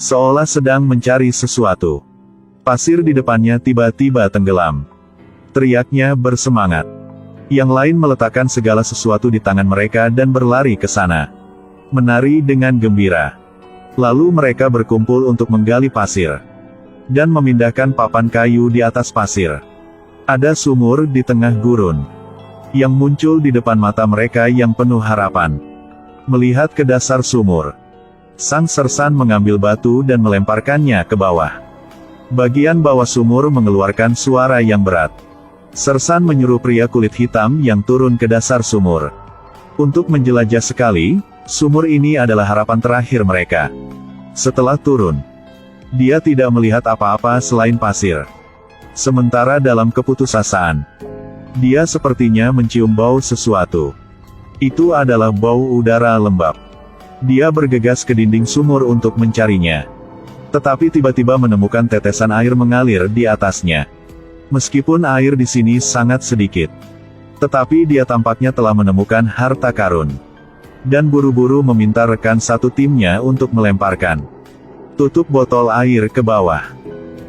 seolah sedang mencari sesuatu. Pasir di depannya tiba-tiba tenggelam. Teriaknya bersemangat. Yang lain meletakkan segala sesuatu di tangan mereka dan berlari ke sana. Menari dengan gembira. Lalu mereka berkumpul untuk menggali pasir. Dan memindahkan papan kayu di atas pasir. Ada sumur di tengah gurun. Yang muncul di depan mata mereka yang penuh harapan. Melihat ke dasar sumur. Sang sersan mengambil batu dan melemparkannya ke bawah. Bagian bawah sumur mengeluarkan suara yang berat. Sersan menyuruh pria kulit hitam yang turun ke dasar sumur. Untuk menjelajah sekali, sumur ini adalah harapan terakhir mereka. Setelah turun, dia tidak melihat apa-apa selain pasir. Sementara dalam keputusasaan, dia sepertinya mencium bau sesuatu. Itu adalah bau udara lembab. Dia bergegas ke dinding sumur untuk mencarinya. Tetapi tiba-tiba menemukan tetesan air mengalir di atasnya. Meskipun air di sini sangat sedikit, tetapi dia tampaknya telah menemukan harta karun. Dan buru-buru meminta rekan satu timnya untuk melemparkan tutup botol air ke bawah.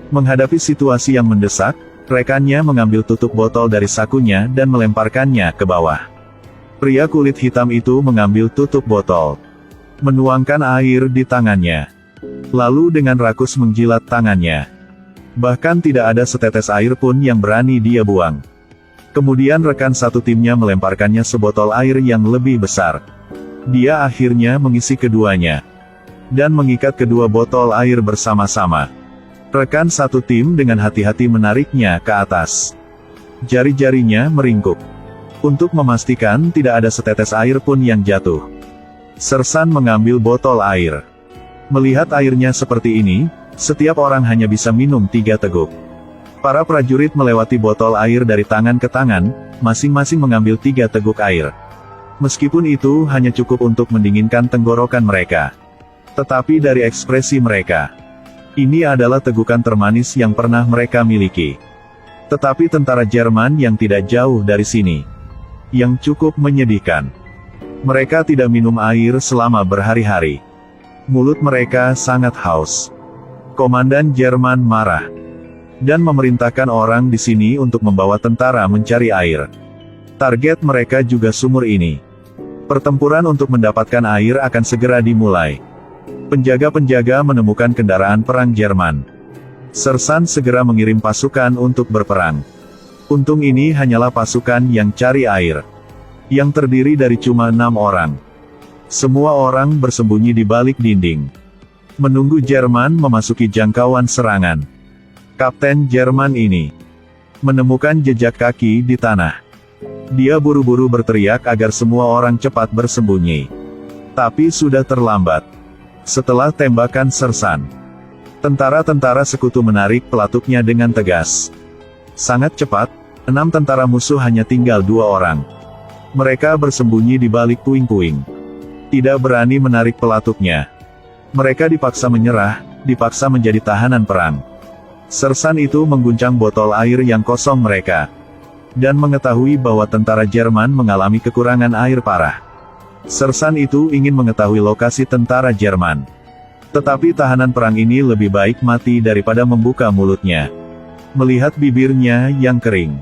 Menghadapi situasi yang mendesak, rekannya mengambil tutup botol dari sakunya dan melemparkannya ke bawah. Pria kulit hitam itu mengambil tutup botol, menuangkan air di tangannya, lalu dengan rakus menjilat tangannya. Bahkan tidak ada setetes air pun yang berani dia buang. Kemudian rekan satu timnya melemparkannya sebotol air yang lebih besar. Dia akhirnya mengisi keduanya. Dan mengikat kedua botol air bersama-sama. Rekan satu tim dengan hati-hati menariknya ke atas. Jari-jarinya meringkuk. Untuk memastikan tidak ada setetes air pun yang jatuh. Sersan mengambil botol air. Melihat airnya seperti ini, setiap orang hanya bisa minum 3 teguk. Para prajurit melewati botol air dari tangan ke tangan, masing-masing mengambil 3 teguk air. Meskipun itu hanya cukup untuk mendinginkan tenggorokan mereka. Tetapi dari ekspresi mereka, ini adalah tegukan termanis yang pernah mereka miliki. Tetapi tentara Jerman yang tidak jauh dari sini, yang cukup menyedihkan. Mereka tidak minum air selama berhari-hari. Mulut mereka sangat haus. Komandan Jerman marah. Dan memerintahkan orang di sini untuk membawa tentara mencari air. Target mereka juga sumur ini. Pertempuran untuk mendapatkan air akan segera dimulai. Penjaga-penjaga menemukan kendaraan perang Jerman. Sersan segera mengirim pasukan untuk berperang. Untung ini hanyalah pasukan yang cari air. Yang terdiri dari cuma 6 orang. Semua orang bersembunyi di balik dinding. Menunggu Jerman memasuki jangkauan serangan. Kapten Jerman ini menemukan jejak kaki di tanah. Dia buru-buru berteriak agar semua orang cepat bersembunyi. Tapi sudah terlambat. Setelah tembakan sersan, tentara-tentara sekutu menarik pelatuknya dengan tegas. Sangat cepat, 6 tentara musuh hanya tinggal 2 orang. Mereka bersembunyi di balik puing-puing. Tidak berani menarik pelatuknya. Mereka dipaksa menyerah, dipaksa menjadi tahanan perang. Sersan itu mengguncang botol air yang kosong mereka. Dan mengetahui bahwa tentara Jerman mengalami kekurangan air parah. Sersan itu ingin mengetahui lokasi tentara Jerman. Tetapi tahanan perang ini lebih baik mati daripada membuka mulutnya. Melihat bibirnya yang kering,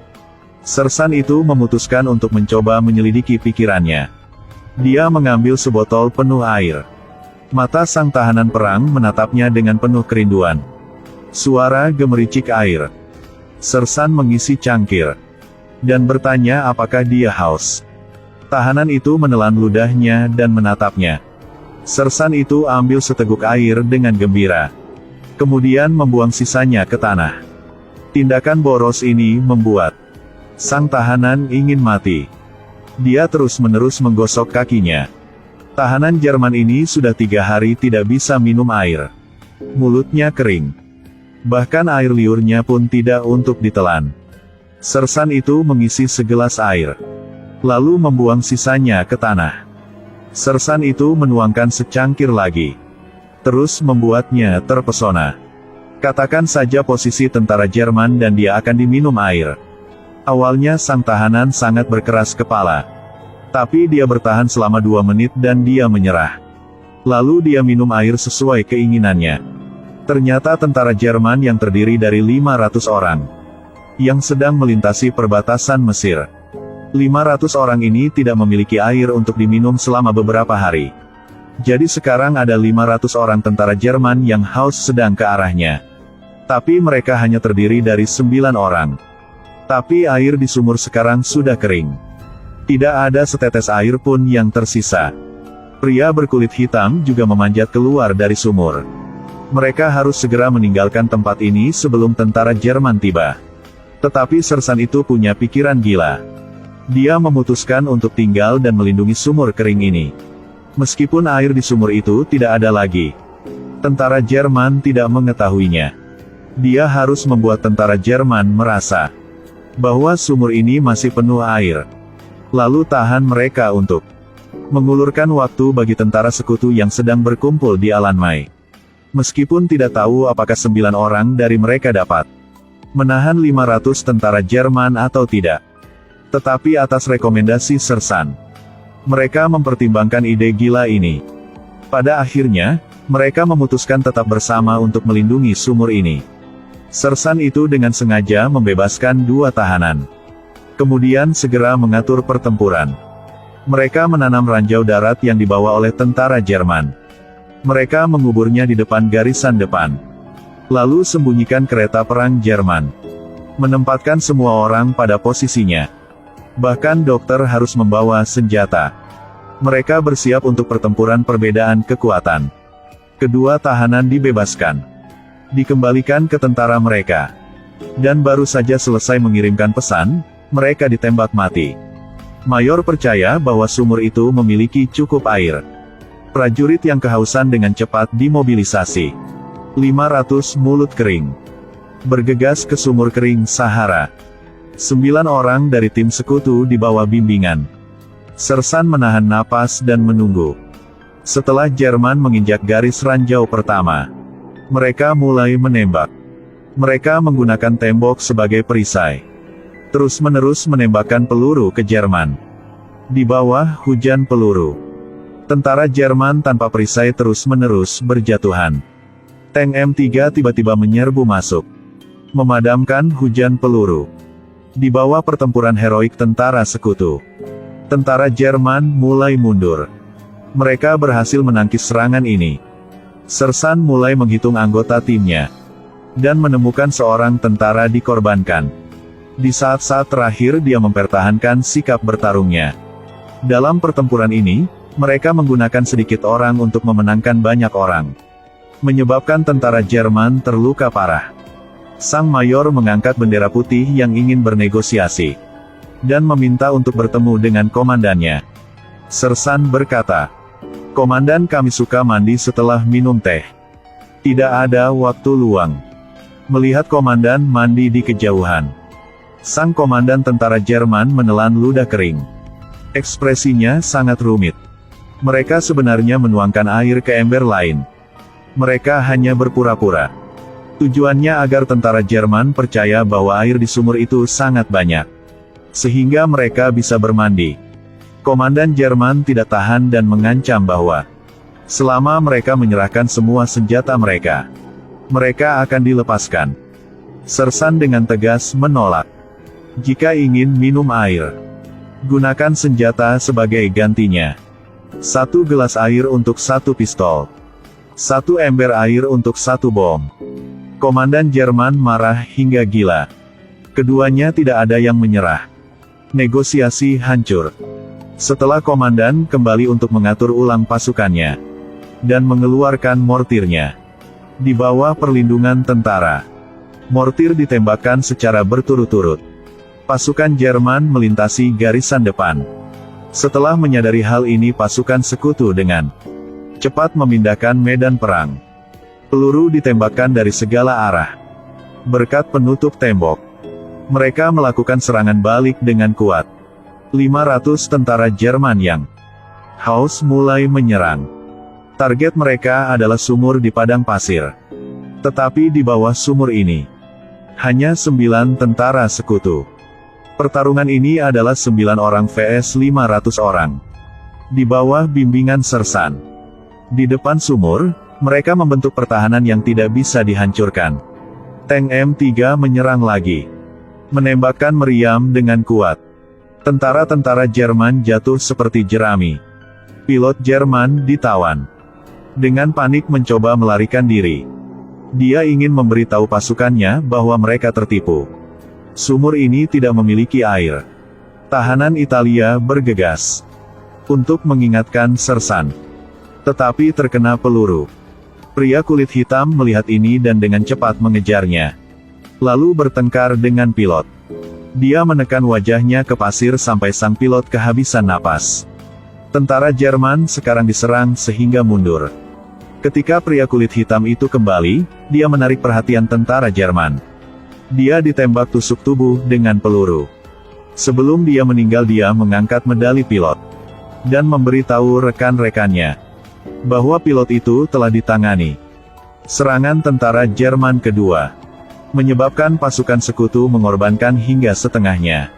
sersan itu memutuskan untuk mencoba menyelidiki pikirannya. Dia mengambil sebotol penuh air. Mata sang tahanan perang menatapnya dengan penuh kerinduan. Suara gemericik air. Sersan mengisi cangkir. Dan bertanya apakah dia haus. Tahanan itu menelan ludahnya dan menatapnya. Sersan itu ambil seteguk air dengan gembira. Kemudian membuang sisanya ke tanah. Tindakan boros ini membuat sang tahanan ingin mati. Dia terus-menerus menggosok kakinya. Tahanan Jerman ini sudah 3 hari tidak bisa minum air. Mulutnya kering. Bahkan air liurnya pun tidak untuk ditelan. Sersan itu mengisi segelas air. Lalu membuang sisanya ke tanah. Sersan itu menuangkan secangkir lagi. Terus membuatnya terpesona. Katakan saja posisi tentara Jerman dan dia akan diminum air. Awalnya sang tahanan sangat berkeras kepala. Tapi dia bertahan selama 2 menit dan dia menyerah. Lalu dia minum air sesuai keinginannya. Ternyata tentara Jerman yang terdiri dari 500 orang, yang sedang melintasi perbatasan Mesir. 500 orang ini tidak memiliki air untuk diminum selama beberapa hari. Jadi sekarang ada 500 orang tentara Jerman yang haus sedang ke arahnya. Tapi mereka hanya terdiri dari 9 orang. Tapi air di sumur sekarang sudah kering. Tidak ada setetes air pun yang tersisa. Pria berkulit hitam juga memanjat keluar dari sumur. Mereka harus segera meninggalkan tempat ini sebelum tentara Jerman tiba. Tetapi sersan itu punya pikiran gila. Dia memutuskan untuk tinggal dan melindungi sumur kering ini. Meskipun air di sumur itu tidak ada lagi, tentara Jerman tidak mengetahuinya. Dia harus membuat tentara Jerman merasa bahwa sumur ini masih penuh air. Lalu tahan mereka untuk mengulurkan waktu bagi tentara sekutu yang sedang berkumpul di Alan Mai. Meskipun tidak tahu apakah 9 orang dari mereka dapat menahan 500 tentara Jerman atau tidak. Tetapi atas rekomendasi sersan, mereka mempertimbangkan ide gila ini. Pada akhirnya, mereka memutuskan tetap bersama untuk melindungi sumur ini. Sersan itu dengan sengaja membebaskan 2 tahanan. Kemudian segera mengatur pertempuran. Mereka menanam ranjau darat yang dibawa oleh tentara Jerman. Mereka menguburnya di depan garisan depan. Lalu sembunyikan kereta perang Jerman. Menempatkan semua orang pada posisinya. Bahkan dokter harus membawa senjata. Mereka bersiap untuk pertempuran perbedaan kekuatan. Kedua tahanan dibebaskan. Dikembalikan ke tentara mereka. Dan baru saja selesai mengirimkan pesan, mereka ditembak mati. Mayor percaya bahwa sumur itu memiliki cukup air. Prajurit yang kehausan dengan cepat dimobilisasi. 500 mulut kering bergegas ke sumur kering Sahara. 9 orang dari tim sekutu di bawah bimbingan sersan menahan napas dan menunggu. Setelah Jerman menginjak garis ranjau pertama, mereka mulai menembak. Mereka menggunakan tembok sebagai perisai. Terus-menerus menembakkan peluru ke Jerman. Di bawah hujan peluru, tentara Jerman tanpa perisai terus-menerus berjatuhan. Tank M3 tiba-tiba menyerbu masuk, memadamkan hujan peluru. Di bawah pertempuran heroik tentara sekutu, tentara Jerman mulai mundur. Mereka berhasil menangkis serangan ini. Sersan mulai menghitung anggota timnya, dan menemukan seorang tentara dikorbankan. Di saat-saat terakhir dia mempertahankan sikap bertarungnya. Dalam pertempuran ini, mereka menggunakan sedikit orang untuk memenangkan banyak orang, menyebabkan tentara Jerman terluka parah. Sang mayor mengangkat bendera putih yang ingin bernegosiasi, dan meminta untuk bertemu dengan komandannya. Sersan berkata, "Komandan, kami suka mandi setelah minum teh. Tidak ada waktu luang." Melihat komandan mandi di kejauhan, sang komandan tentara Jerman menelan ludah kering. Ekspresinya sangat rumit. Mereka sebenarnya menuangkan air ke ember lain. Mereka hanya berpura-pura. Tujuannya agar tentara Jerman percaya bahwa air di sumur itu sangat banyak, sehingga mereka bisa bermandi. Komandan Jerman tidak tahan dan mengancam bahwa selama mereka menyerahkan semua senjata mereka, mereka akan dilepaskan. Sersan dengan tegas menolak. Jika ingin minum air, gunakan senjata sebagai gantinya. 1 gelas air untuk 1 pistol. 1 ember air untuk 1 bom. Komandan Jerman marah hingga gila. Keduanya tidak ada yang menyerah. Negosiasi hancur. Setelah komandan kembali untuk mengatur ulang pasukannya, dan mengeluarkan mortirnya. Di bawah perlindungan tentara, mortir ditembakkan secara berturut-turut. Pasukan Jerman melintasi garisan depan. Setelah menyadari hal ini, pasukan sekutu dengan cepat memindahkan medan perang. Peluru ditembakkan dari segala arah. Berkat penutup tembok, mereka melakukan serangan balik dengan kuat. 500 tentara Jerman yang haus mulai menyerang. Target mereka adalah sumur di padang pasir. Tetapi di bawah sumur ini, hanya 9 tentara sekutu. Pertarungan ini adalah 9 orang vs 500 orang. Di bawah bimbingan sersan. Di depan sumur, Mereka membentuk pertahanan yang tidak bisa dihancurkan. Tank M3 menyerang lagi. Menembakkan meriam dengan kuat. Tentara-tentara Jerman jatuh seperti jerami. Pilot Jerman ditawan. Dengan panik mencoba melarikan diri. Dia ingin memberitahu pasukannya bahwa mereka tertipu. Sumur ini tidak memiliki air. Tahanan Italia bergegas untuk mengingatkan sersan, tetapi terkena peluru. Pria kulit hitam melihat ini dan dengan cepat mengejarnya, lalu bertengkar dengan pilot. Dia menekan wajahnya ke pasir sampai sang pilot kehabisan napas. Tentara Jerman sekarang diserang sehingga mundur. Ketika pria kulit hitam itu kembali, dia menarik perhatian tentara Jerman. Dia ditembak tusuk tubuh dengan peluru. Sebelum dia meninggal, dia mengangkat medali pilot dan memberitahu rekan-rekannya bahwa pilot itu telah ditangani. Serangan tentara Jerman kedua menyebabkan pasukan sekutu mengorbankan hingga setengahnya.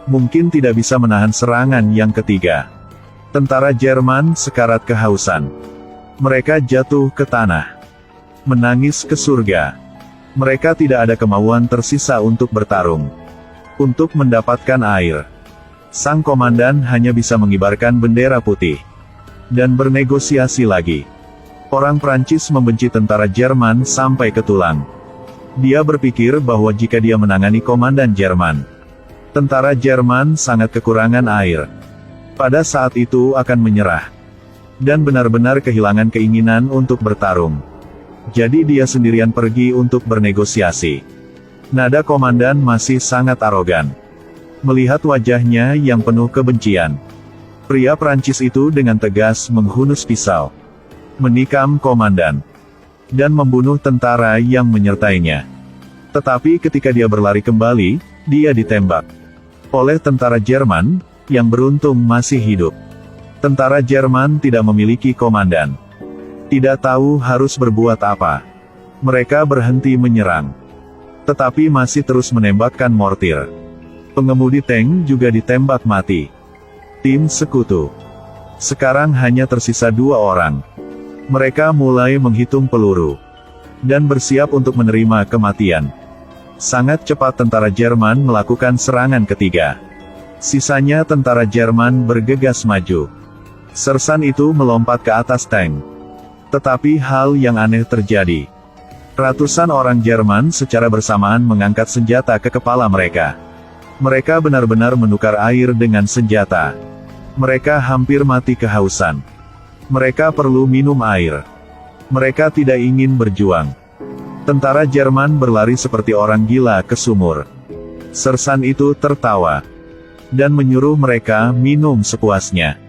Mungkin tidak bisa menahan serangan yang ketiga. Tentara Jerman sekarat kehausan. Mereka jatuh ke tanah, menangis ke surga. Mereka tidak ada kemauan tersisa untuk bertarung, untuk mendapatkan air. Sang komandan hanya bisa mengibarkan bendera putih dan bernegosiasi lagi. Orang Prancis membenci tentara Jerman sampai ke tulang. Dia berpikir bahwa jika dia menangani komandan Jerman, tentara Jerman sangat kekurangan air. Pada saat itu akan menyerah dan benar-benar kehilangan keinginan untuk bertarung. Jadi dia sendirian pergi untuk bernegosiasi. Nada komandan masih sangat arogan. Melihat wajahnya yang penuh kebencian, pria Prancis itu dengan tegas menghunus pisau, menikam komandan, dan membunuh tentara yang menyertainya. Tetapi ketika dia berlari kembali, dia ditembak oleh tentara Jerman, yang beruntung masih hidup. Tentara Jerman tidak memiliki komandan. Tidak tahu harus berbuat apa. Mereka berhenti menyerang, tetapi masih terus menembakkan mortir. Pengemudi tank juga ditembak mati. Tim sekutu sekarang hanya tersisa 2 orang. Mereka mulai menghitung peluru dan bersiap untuk menerima kematian. Sangat cepat tentara Jerman melakukan serangan ketiga. Sisanya tentara Jerman bergegas maju. Sersan itu melompat ke atas tank. Tetapi hal yang aneh terjadi. Ratusan orang Jerman secara bersamaan mengangkat senjata ke kepala mereka. Mereka benar-benar menukar air dengan senjata. Mereka hampir mati kehausan. Mereka perlu minum air. Mereka tidak ingin berjuang. Tentara Jerman berlari seperti orang gila ke sumur. Sersan itu tertawa dan menyuruh mereka minum sepuasnya.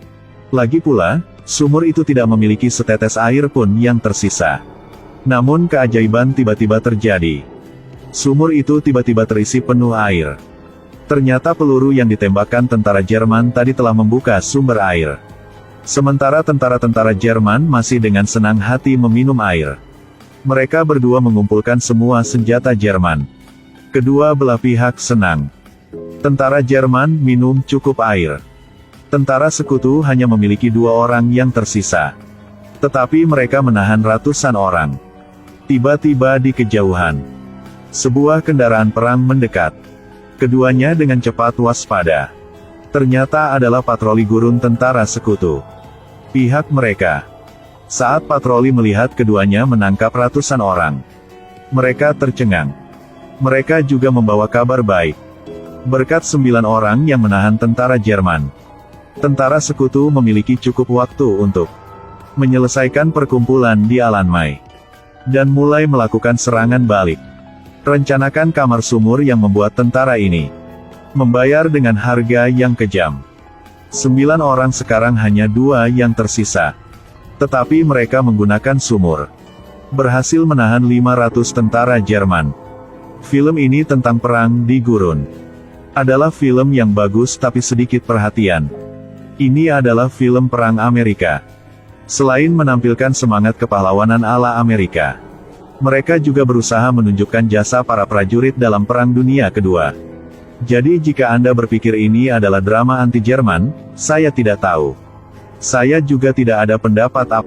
Lagi pula, sumur itu tidak memiliki setetes air pun yang tersisa. Namun keajaiban tiba-tiba terjadi. Sumur itu tiba-tiba terisi penuh air. Ternyata peluru yang ditembakkan tentara Jerman tadi telah membuka sumber air. Sementara tentara-tentara Jerman masih dengan senang hati meminum air. Mereka berdua mengumpulkan semua senjata Jerman. Kedua belah pihak senang. Tentara Jerman minum cukup air. Tentara sekutu hanya memiliki 2 orang yang tersisa. Tetapi mereka menahan ratusan orang. Tiba-tiba di kejauhan, sebuah kendaraan perang mendekat. Keduanya dengan cepat waspada. Ternyata adalah patroli gurun tentara sekutu. Pihak mereka. Saat patroli melihat keduanya menangkap ratusan orang, mereka tercengang. Mereka juga membawa kabar baik. Berkat 9 orang yang menahan tentara Jerman, tentara sekutu memiliki cukup waktu untuk menyelesaikan perkumpulan di Alanmai dan mulai melakukan serangan balik. Rencanakan kamar sumur yang membuat tentara ini membayar dengan harga yang kejam. 9 orang sekarang hanya 2 yang tersisa. Tetapi mereka menggunakan sumur. Berhasil menahan 500 tentara Jerman. Film ini tentang perang di gurun. Adalah film yang bagus tapi sedikit perhatian. Ini adalah film perang Amerika. Selain menampilkan semangat kepahlawanan ala Amerika, mereka juga berusaha menunjukkan jasa para prajurit dalam Perang Dunia Kedua. Jadi jika Anda berpikir ini adalah drama anti-Jerman, saya tidak tahu. Saya juga tidak ada pendapat